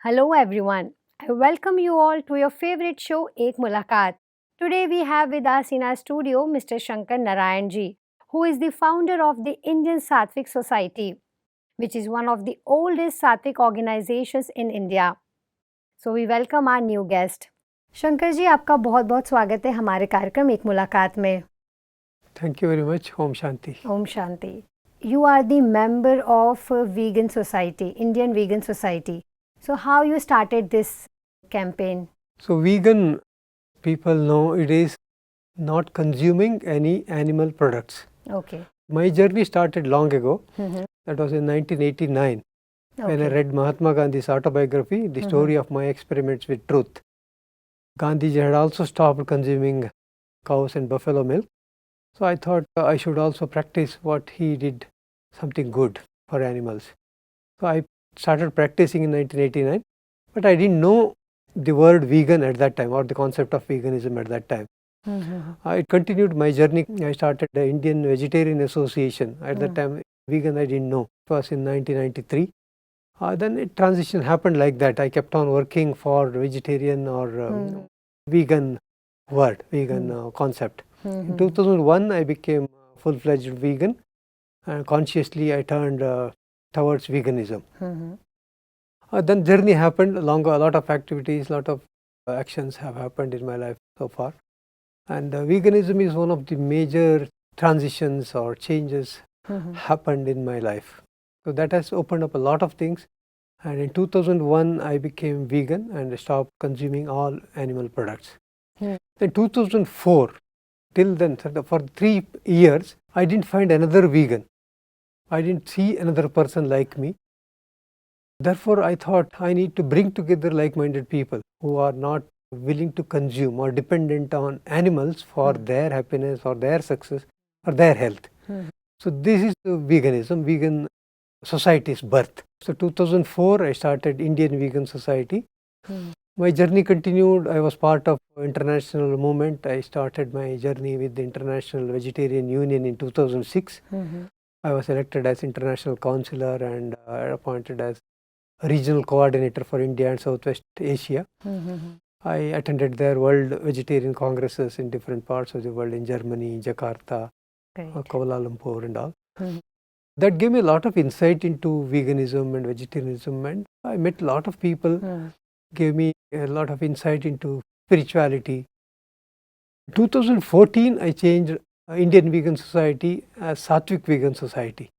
Hello everyone. I welcome you all to your favorite show Ek Mulaqat. Today we have with us in our studio Mr. Shankar Narayan ji, who is the founder of the Indian Sattvic Society, which is one of the oldest Sattvic organizations in India. So we welcome our new guest. Shankar ji आपका बहुत बहुत स्वागत है हमारे कार्यक्रम एक मुलाकात में. Thank you very much. Om Shanti. Om Shanti. You are the member of Vegan Society, Indian Vegan Society. So how you started this campaign? So vegan people know it is not consuming any animal products. Okay. My journey started long ago. Mm-hmm. That was in 1989 when I Okay. read Mahatma Gandhi's autobiography, The Story of My Experiments with Truth. Gandhiji had also stopped consuming cows and buffalo milk. So I thought I should also practice what he did, something good for animals. So I started practicing in 1989, but I didn't know the word vegan at that time or the concept of veganism at that time. Mm-hmm. It continued my journey. I started the Indian Vegetarian Association. At that time, vegan I didn't know. It was in 1993. Then a transition happened like that. I kept on working for vegetarian or vegan word, vegan concept. In 2001, I became full-fledged vegan, and consciously I turned towards veganism. Then journey happened along a lot of activities, lot of actions have happened in my life so far. And veganism is one of the major transitions or changes happened in my life. So that has opened up a lot of things. And in 2001, I became vegan and stopped consuming all animal products. In 2004, till then, for 3 years, I didn't find another vegan. I didn't see another person like me. Therefore, I thought I need to bring together like-minded people who are not willing to consume or dependent on animals for their happiness or their success or their health. So this is the veganism, vegan society's birth. So 2004, I started Indian Vegan Society. My journey continued. I was part of international movement. I started my journey with the International Vegetarian Union in 2006. I was elected as international councillor and appointed as regional coordinator for India and Southwest Asia. I attended their World Vegetarian Congresses in different parts of the world, in Germany, Jakarta, Kuala Lumpur and all. That gave me a lot of insight into veganism and vegetarianism, and I met a lot of people, gave me a lot of insight into spirituality. 2014, I changed Indian Vegan Society as Sattvic Vegan Society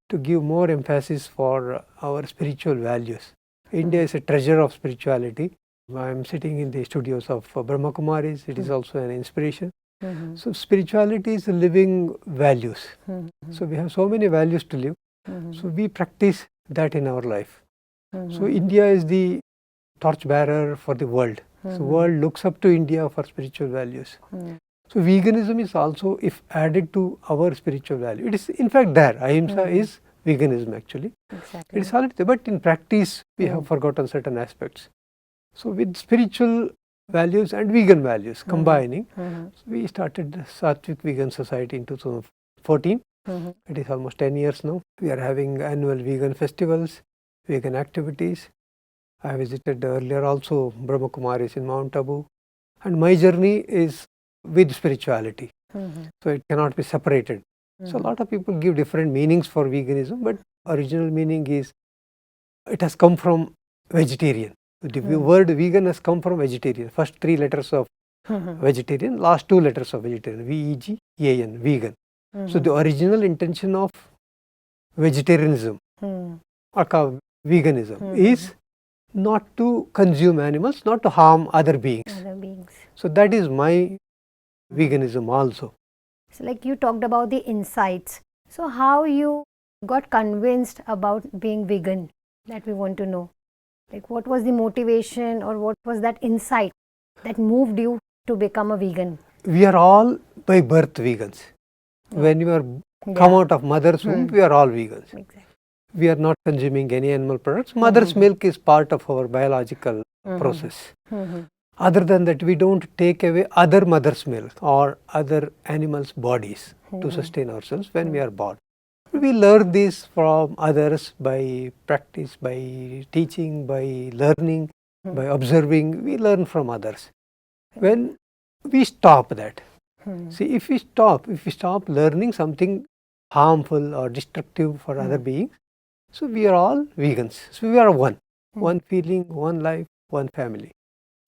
to give more emphasis for our spiritual values. India is a treasure of spirituality. I am sitting in the studios of Brahma Kumaris. It is also an inspiration. So spirituality is living values. So we have so many values to live. So we practice that in our life. So India is the torchbearer for the world. So world looks up to India for spiritual values. So veganism is also, if added to our spiritual value, it is in fact there. Ahimsa is veganism actually. Exactly. It is already there, but in practice we have forgotten certain aspects. So with spiritual values and vegan values combining, so we started the Sattvic Vegan Society in 2014. It is almost 10 years now. We are having annual vegan festivals, vegan activities. I visited earlier also Brahma Kumaris in Mount Abu. And my journey is with spirituality. So it cannot be separated. So a lot of people give different meanings for veganism, but original meaning is it has come from vegetarian. The word vegan has come from vegetarian. First 3 letters of vegetarian, last 2 letters of vegetarian, V-E-G-A-N, vegan. So the original intention of vegetarianism or veganism is not to consume animals, not to harm other beings. So that is my veganism also. So like you talked about the insights. So how you got convinced about being vegan, that we want to know. Like what was the motivation or what was that insight that moved you to become a vegan? We are all by birth vegans. When you are come out of mother's womb, we are all vegans. Exactly. We are not consuming any animal products. Mother's milk is part of our biological process. Other than that, we don't take away other mother's milk or other animals' bodies to sustain ourselves when we are born. We learn this from others by practice, by teaching, by learning, by observing. We learn from others. When we stop that, see, if we stop learning something harmful or destructive for other beings, so we are all vegans. So we are one feeling, one life, one family,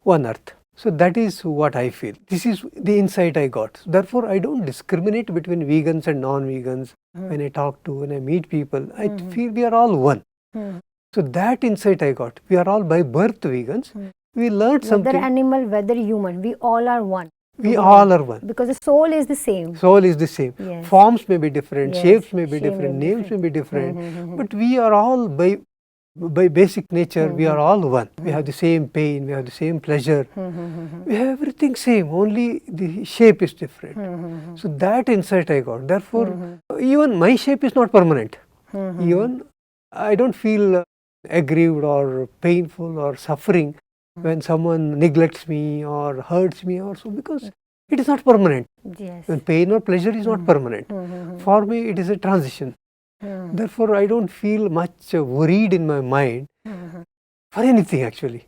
one earth. So that is what I feel. This is the insight I got. Therefore, I don't discriminate between vegans and non-vegans. When I talk to, when I meet people, I feel we are all one. So that insight I got. We are all by birth vegans. We learned something. Whether animal, whether human, we all are one. We all are one. Because the soul is the same. Soul is the same. Yes. Forms may be different, Yes. shapes may be Shape different, may be names may be different. Mhm. But we are all by basic nature, we are all one. We have the same pain, we have the same pleasure. We have everything same, only the shape is different. So that insight I got. Therefore, even my shape is not permanent. Even I don't feel aggrieved or painful or suffering when someone neglects me or hurts me or so, because it is not permanent. Yes. When pain or pleasure is not permanent. For me, it is a transition. Therefore, I don't feel much worried in my mind for anything actually.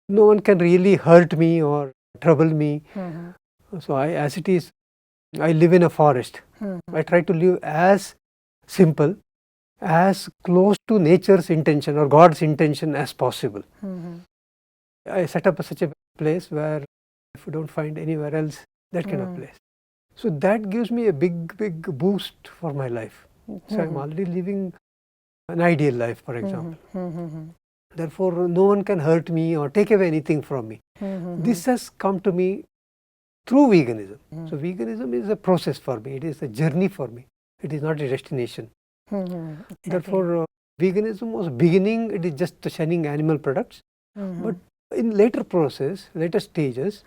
No one can really hurt me or trouble me. So as it is, I live in a forest. I try to live as simple, as close to nature's intention or God's intention as possible. I set up such a place where if you don't find anywhere else, that kind of place. So that gives me a big boost for my life. So I'm already living an ideal life, for example. Therefore, no one can hurt me or take away anything from me. This has come to me through veganism. So veganism is a process for me. It is a journey for me. It is not a destination. Exactly. Therefore, veganism was beginning. It is just shunning animal products. But in later process, later stages,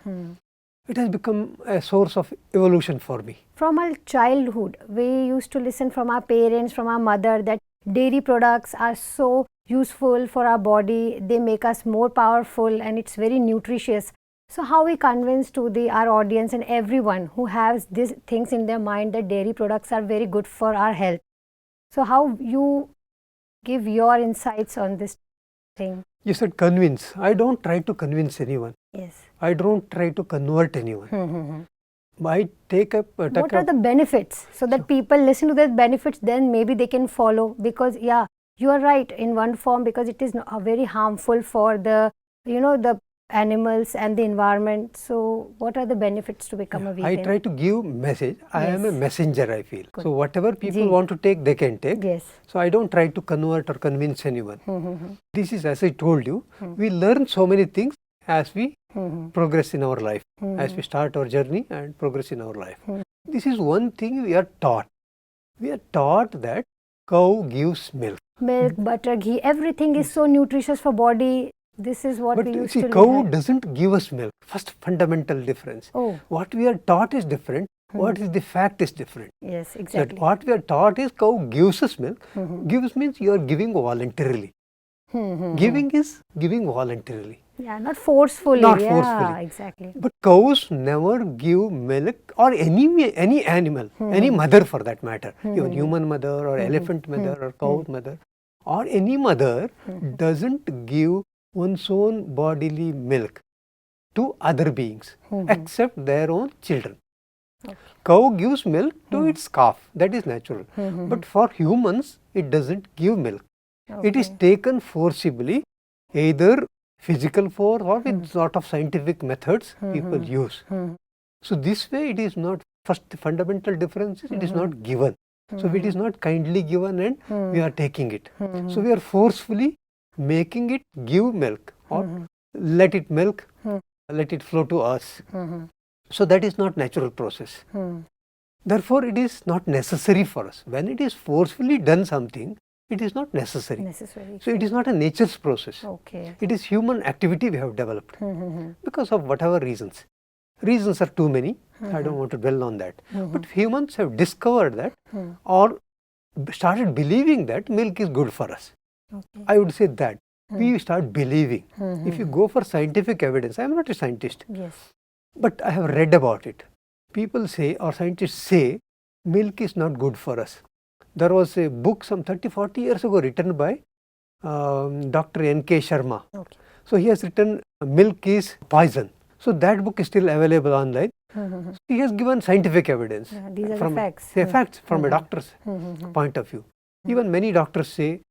it has become a source of evolution for me. From our childhood, we used to listen from our parents, from our mother, that dairy products are so useful for our body. They make us more powerful and it's very nutritious. So how we convince to our audience and everyone who has these things in their mind that dairy products are very good for our health. So how you give your insights on this thing? You said convince. I don't try to convince anyone. Yes. I don't try to convert anyone. I take up. What are the benefits? So that people listen to the benefits, then maybe they can follow. Because yeah, you are right in one form, because it is very harmful for the the animals and the environment. So what are the benefits to become a vegan? I try to give message. I am a messenger, I feel. Good. So whatever people want to take, they can take. Yes. So I don't try to convert or convince anyone. This is, as I told you, we learn so many things as we progress in our life, as we start our journey and progress in our life. This is one thing we are taught. We are taught that cow gives milk. Milk, butter, ghee, everything is so nutritious for body. This is what we used to cow learn. doesn't give us milk. First fundamental difference. Oh. What we are taught is different. What is the fact is different. Yes, exactly. So what we are taught is cow gives us milk. Gives means you are giving voluntarily. Giving is giving voluntarily. Yeah, not forcefully. Not yeah, forcefully. Exactly. But cows never give milk, or any animal, any mother for that matter, even human mother or elephant mother or cow mother, or any mother doesn't give one's own bodily milk to other beings except their own children. Okay. Cow gives milk to its calf, that is natural. But for humans, it doesn't give milk. Okay. It is taken forcibly, either physical force or with sort of scientific methods people use. So this way it is not, first fundamental difference is it is not given. So it is not kindly given and we are taking it. So we are forcefully making it give milk or let it milk, let it flow to us. So that is not natural process. Therefore it is not necessary for us. When it is forcefully done something, it is not necessary. So it is not a nature's process. Okay. It is human activity we have developed because of whatever reasons. Reasons are too many. I don't want to dwell on that. But humans have discovered that or started believing that milk is good for us. Okay. I would say that. We start believing. If you go for scientific evidence, I am not a scientist. Yes. But I have read about it. People say, or scientists say, milk is not good for us. There was a book some 30-40 years ago written by Dr. N.K. Sharma. Okay. So he has written Milk is Poison. So that book is still available online. He has given scientific evidence. Yeah, these are from the facts. the facts from a doctor's point of view. Even many doctors say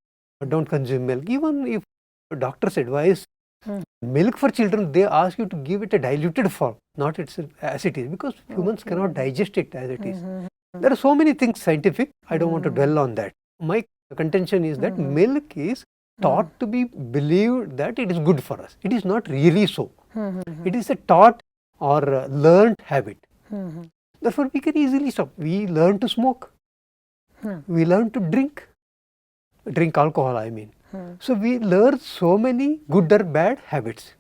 don't consume milk. Even if doctors advise milk for children, they ask you to give it a diluted form, not as it is, because humans cannot digest it as it is. There are so many things scientific. I don't want to dwell on that. My contention is that milk is taught to be believed that it is good for us. It is not really so. It is a taught or learned habit. Therefore, we can easily stop. We learn to smoke. We learn to drink alcohol, I mean. So we learn so many good or bad habits.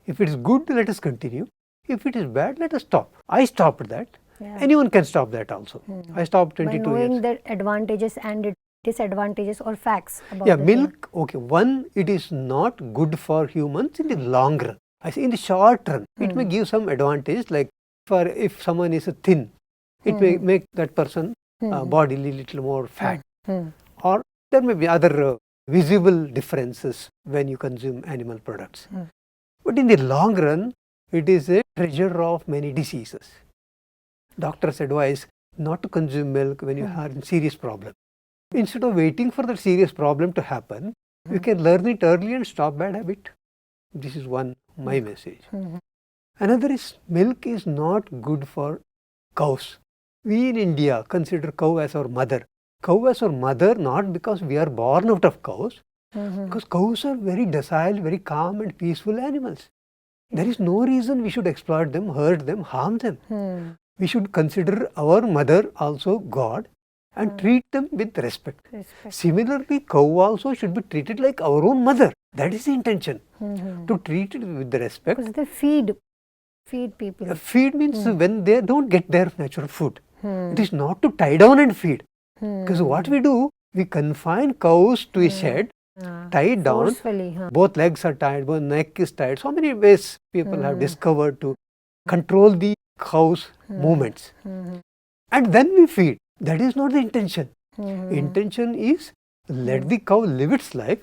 If it is good, let us continue. If it is bad, let us stop. I stopped that. Yeah. Anyone can stop that also. I stopped 22 By knowing years. the advantages and disadvantages or facts about Yeah, the milk, okay. One, it is not good for humans in the long run. I say in the short run, it may give some advantage, like if someone is thin, it may make that person body little more fat. Or there may be other visible differences when you consume animal products. But in the long run, it is a treasure of many diseases. Doctors advise not to consume milk when you are in serious problem. Instead of waiting for the serious problem to happen, you can learn it early and stop bad habit. This is my message. Another is milk is not good for cows. We in India consider cow as our mother. Cow as our mother not because we are born out of cows, because cows are very docile, very calm and peaceful animals. There is no reason we should exploit them, hurt them, harm them. We should consider our mother also God and treat them with respect. Similarly, cow also should be treated like our own mother. That is the intention, to treat it with the respect. Because they feed people. Feed means when they don't get their natural food. It is not to tie down and feed. Because what we do, we confine cows to a shed, tie it down, Forcefully, both legs are tied, both neck is tied. So many ways people have discovered to control the cow's movements. And then we feed. That is not the intention. Intention is let the cow live its life.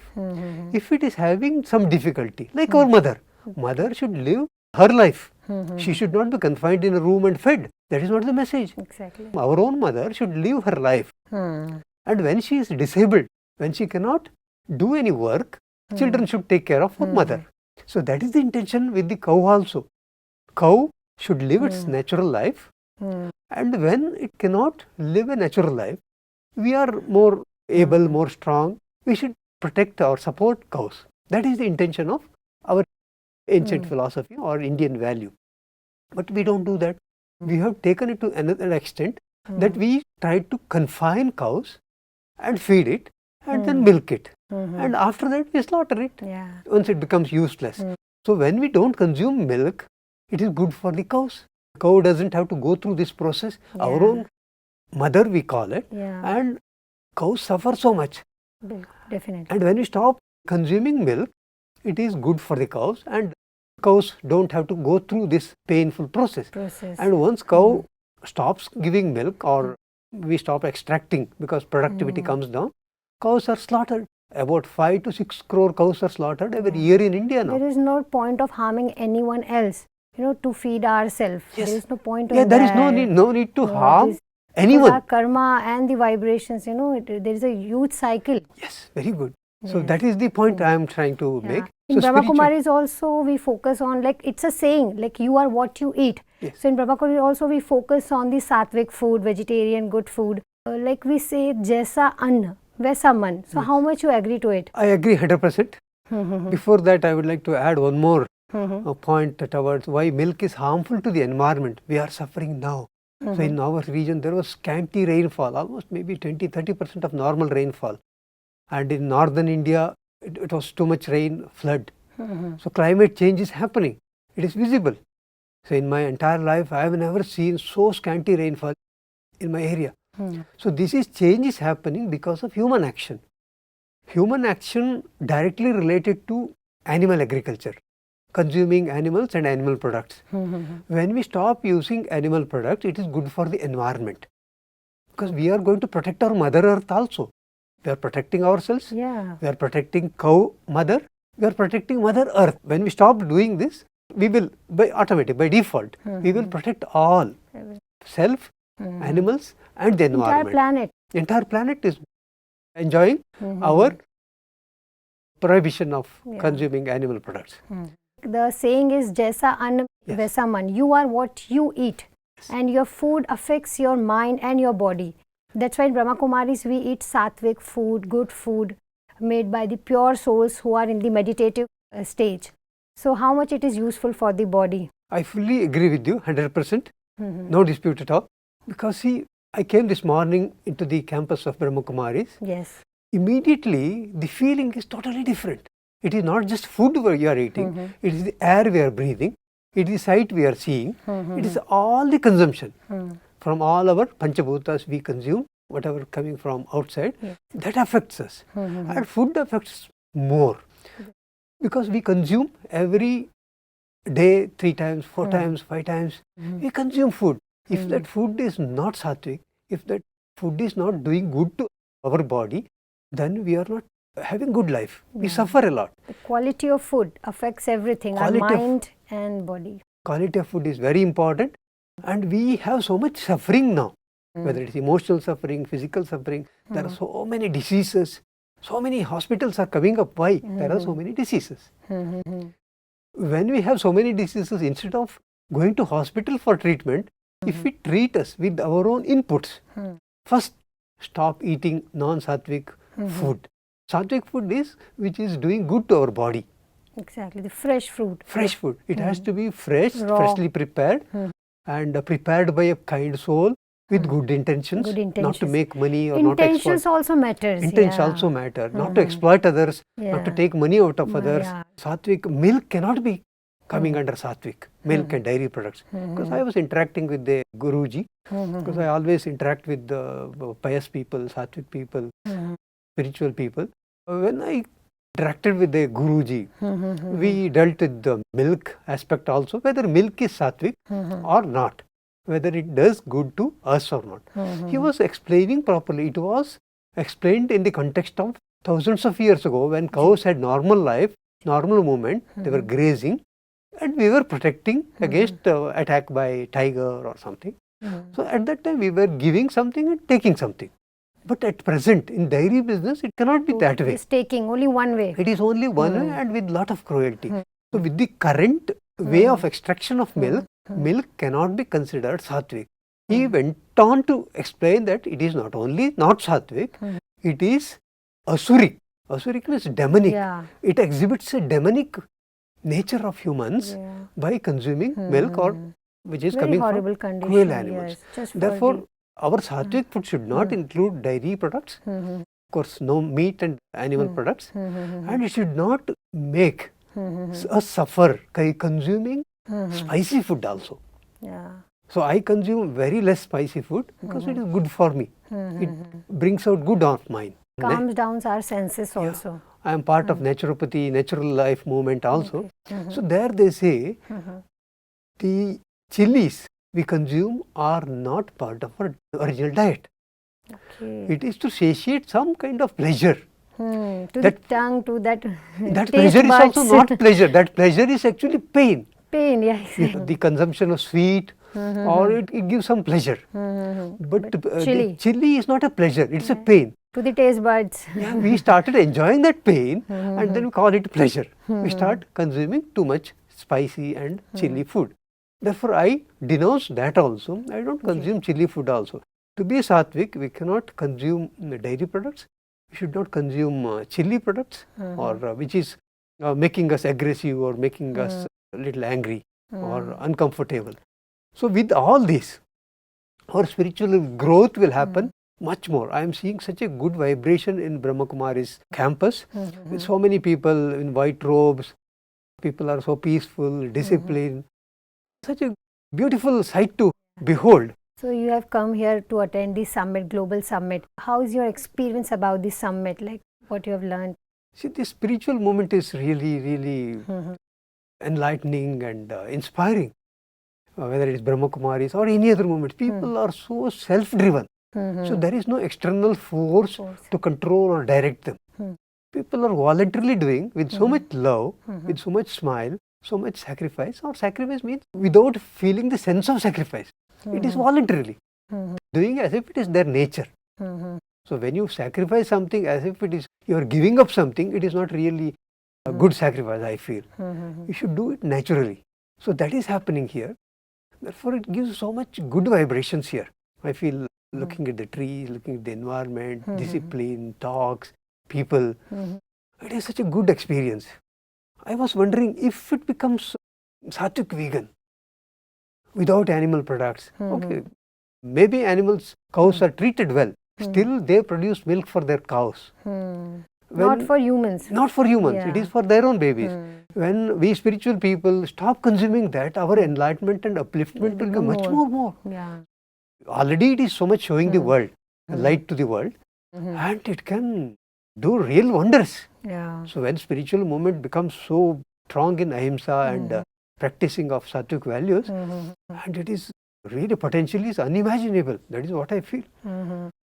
If it is having some difficulty, like our mother, mother should live her life. She should not be confined in a room and fed. That is not the message. Exactly. Our own mother should live her life. And when she is disabled, when she cannot do any work, children should take care of her mother. So that is the intention with the cow also. Cow should live its natural life. And when it cannot live a natural life, we are more able, more strong. We should protect or support cows. That is the intention of our ancient philosophy or Indian value. But we don't do that. We have taken it to another extent that we try to confine cows and feed it and then milk it. And after that we slaughter it once it becomes useless. So when we don't consume milk, it is good for the cows. Cow doesn't have to go through this process. Our own mother we call it. And cows suffer so much. Definitely. And when we stop consuming milk, it is good for the cows, and cows don't have to go through this painful process. And once cow stops giving milk or we stop extracting because productivity comes down, cows are slaughtered. About 5 to 6 crore cows are slaughtered every year in India now. There is no point of harming anyone else, to feed ourselves. Yes. There is no point of There is that. no need to harm anyone. Our karma and the vibrations, there is a huge cycle. Yes, very good. So that is the point I am trying to make. In So Brahma Kumaris also we focus on, it's a saying, you are what you eat. Yes. So in Brahma Kumaris also we focus on the sattvic food, vegetarian, good food. We say, Jaisa Anna, Vaisa Man. So how much you agree to it? I agree 100%. Before that, I would like to add one more point towards why milk is harmful to the environment. We are suffering now. So in our region, there was scanty rainfall, almost maybe 20-30% of normal rainfall. And in northern India, it was too much rain, flood. So climate change is happening. It is visible. So in my entire life, I have never seen so scanty rainfall in my area. So this is change is happening because of human action. Human action directly related to animal agriculture, consuming animals and animal products. When we stop using animal products, it is good for the environment. because we are going to protect our Mother Earth also. We are protecting ourselves. Yeah. We are protecting cow mother. We are protecting Mother Earth. When we stop doing this, we will, by default, we will protect all, self, animals and the environment. Entire planet. Entire planet is enjoying our prohibition of consuming animal products. The saying is, Jaisa Ann Vaisa Man. You are what you eat, and your food affects your mind and your body. That's why in Brahma Kumaris we eat sattvic food, good food, made by the pure souls who are in the meditative stage. So how much it is useful for the body? I fully agree with you, 100%. No dispute at all. Because see, I came this morning into the campus of Brahma Kumaris. Yes. Immediately, the feeling is totally different. It is not just food we are eating, it is the air we are breathing, it is the sight we are seeing, it is all the consumption. From all our Panchabhutas we consume, whatever coming from outside, that affects us. And food affects more. Because we consume every day 3 times, 4 times, 5 times, we consume food. If that food is not sattvic, if that food is not doing good to our body, then we are not having good life. We suffer a lot. The quality of food affects everything, our mind and body. Quality of food is very important, and we have so much suffering now, whether it is emotional suffering, physical suffering. There are so many diseases, so many hospitals are coming up. Why? There are so many diseases. When we have so many diseases, instead of going to hospital for treatment, if we treat us with our own inputs, first stop eating non-sattvic food. Sattvic food is which is doing good to our body. Exactly, the fresh fruit. Fresh food. It has to be fresh, Raw. freshly prepared, and prepared by a kind soul with good intentions, not to make money or not to exploit. Intentions also matters. Intentions also matter, not to exploit others, not to take money out of others. Yeah. Sattvic milk cannot be coming under sattvic, milk and dairy products. Because I was interacting with the Guruji, because I always interact with the pious people, sattvic people, spiritual people. When I interacted with the Guruji, we dealt with the milk aspect also, whether milk is sattvic or not, whether it does good to us or not. He was explaining properly. It was explained in the context of thousands of years ago when cows had normal life, normal movement, they were grazing, and we were protecting against attack by tiger or something. So at that time we were giving something and taking something. But at present in dairy business it cannot be that way. It's taking only one way. It is only one way and with lot of cruelty. So with the current way of extraction of milk, milk cannot be considered sattvic. He went on to explain that it is not only not sattvic, it is asuric. Asuric means demonic. Yeah. It exhibits a demonic nature of humans by consuming milk or which is Very coming horrible from condition, cruel animals. yes, just for Therefore, our sattvic food should not include dairy products, of course no meat and animal products, and it should not make us suffer by consuming spicy food also. Yeah. So I consume very less spicy food because it is good for me. It brings out good of mine. Calms down our senses also. I am part of naturopathy, natural life movement also. So there they say the chilies we consume are not part of our original diet. Okay. It is to satiate some kind of pleasure. To the tongue, to that That taste pleasure is buds. also not pleasure. That pleasure is actually pain. Pain, yes. The consumption of sweet or it gives some pleasure. But the chili is not a pleasure, it's a pain. To the taste buds. Yeah, we started enjoying that pain and then we call it pleasure. We start consuming too much spicy and chili food. Therefore, I denounce that also. I don't consume chili food also. To be a sattvic, we cannot consume dairy products. We should not consume chili products or which is making us aggressive or making us a little angry or uncomfortable. So, with all this, our spiritual growth will happen much more. I am seeing such a good vibration in Brahma Kumari's campus with so many people in white robes. People are so peaceful, disciplined. Such a beautiful sight to behold. So you have come here to attend the summit, global summit. How is your experience about this summit? Like what you have learned? See, this spiritual movement is really enlightening and inspiring. Whether it is Brahma Kumaris or any other movement, people are so self-driven. So there is no external force to control or direct them. People are voluntarily doing with so much love, with so much smile, so much sacrifice. Or sacrifice means without feeling the sense of sacrifice. It is voluntarily doing as if it is their nature. So when you sacrifice something as if it is you are giving up something, it is not really a good sacrifice, I feel. You should do it naturally. So that is happening here. Therefore, it gives so much good vibrations here. I feel looking at the trees, looking at the environment, discipline, talks, people. It is such a good experience. I was wondering if it becomes Satvik vegan without animal products. Okay, maybe animals, cows are treated well. Still, they produce milk for their cows. Not for humans. Not for humans. It is for their own babies. When we spiritual people stop consuming that, our enlightenment and upliftment will be much more. Already it is so much showing the world, light to the world, and it can do real wonders. So when spiritual movement becomes so strong in ahimsa and practicing of sattvic values, and it is really potentially is unimaginable. That is what I feel.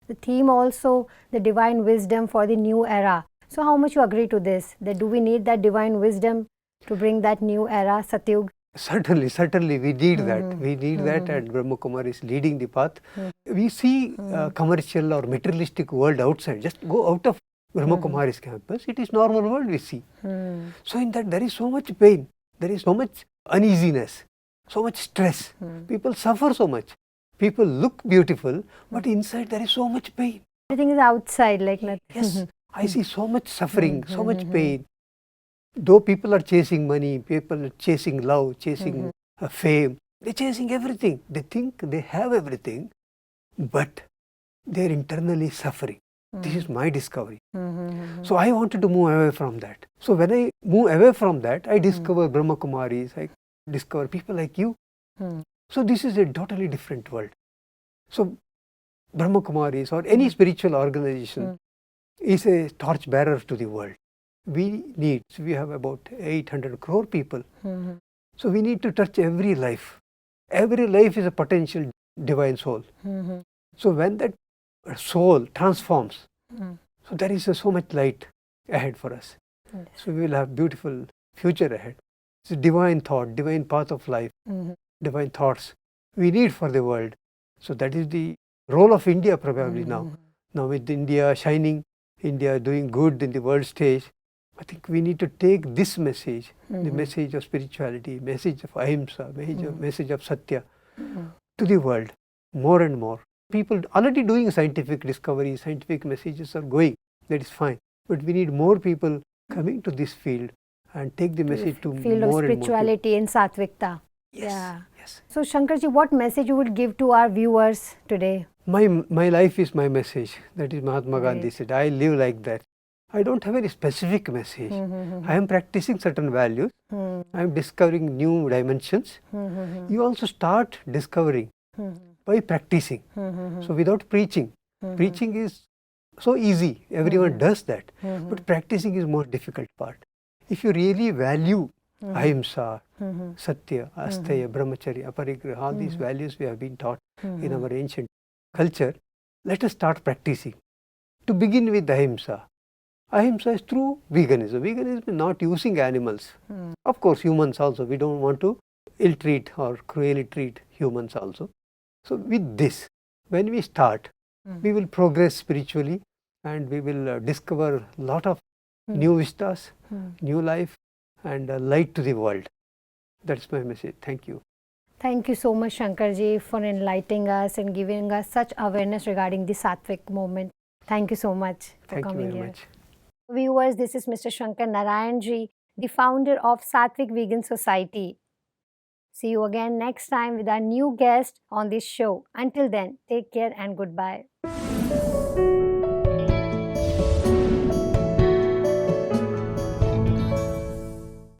The theme also, the divine wisdom for the new era. So how much you agree to this? That do we need that divine wisdom to bring that new era, Satyug? Certainly, we need that. We need that, and Brahma Kumar is leading the path. We see commercial or materialistic world outside. Just go out of Brahma Kumari's campus. It is normal world we see. So in that there is so much pain. There is so much uneasiness, so much stress. People suffer so much. People look beautiful, but inside there is so much pain. Everything is outside, like nothing. Yes, I see so much suffering, so much pain. Though people are chasing money, people are chasing love, chasing fame, they're chasing everything. They think they have everything, but they're internally suffering. This is my discovery. So I wanted to move away from that. So when I move away from that, I discover Brahma Kumaris, I discover people like you. So this is a totally different world. So Brahma Kumaris or any spiritual organization is a torch bearer to the world. We have about 800 crore people. So we need to touch every life. Every life is a potential divine soul. So when that soul transforms, so there is so much light ahead for us. So we will have beautiful future ahead. It's a divine thought, divine path of life, divine thoughts we need for the world. So that is the role of India probably now. Now with India shining, India doing good in the world stage, I think we need to take this message, the message of spirituality, message of ahimsa, message of satya to the world more and more. People already doing scientific discoveries, scientific messages are going, that is fine. But we need more people coming to this field and take the message to field more of spirituality and Satvikta. Yes. So Shankarji, what message you would give to our viewers today? My life is my message. That is Mahatma Gandhi said. I live like that. I don't have any specific message. I am practicing certain values. I am discovering new dimensions. You also start discovering by practicing. So without preaching, preaching is so easy. Everyone does that. But practicing is more difficult part. If you really value ahimsa, satya, asteya, brahmacharya, aparigraha, all these values we have been taught in our ancient culture, let us start practicing. To begin with ahimsa. Ahimsa is through veganism. Veganism is not using animals. Of course, humans also. We don't want to ill-treat or cruelly treat humans also. So with this, when we start, we will progress spiritually and we will discover a lot of new vistas, new life and light to the world. That's my message. Thank you. Thank you so much, Shankarji, for enlightening us and giving us such awareness regarding the Sattvic movement. Thank you so much for coming here. Much. Viewers, this is Mr. Shankar Narayanji, the founder of Sattvic Vegan Society. See you again next time with our new guest on this show. Until then, take care and goodbye.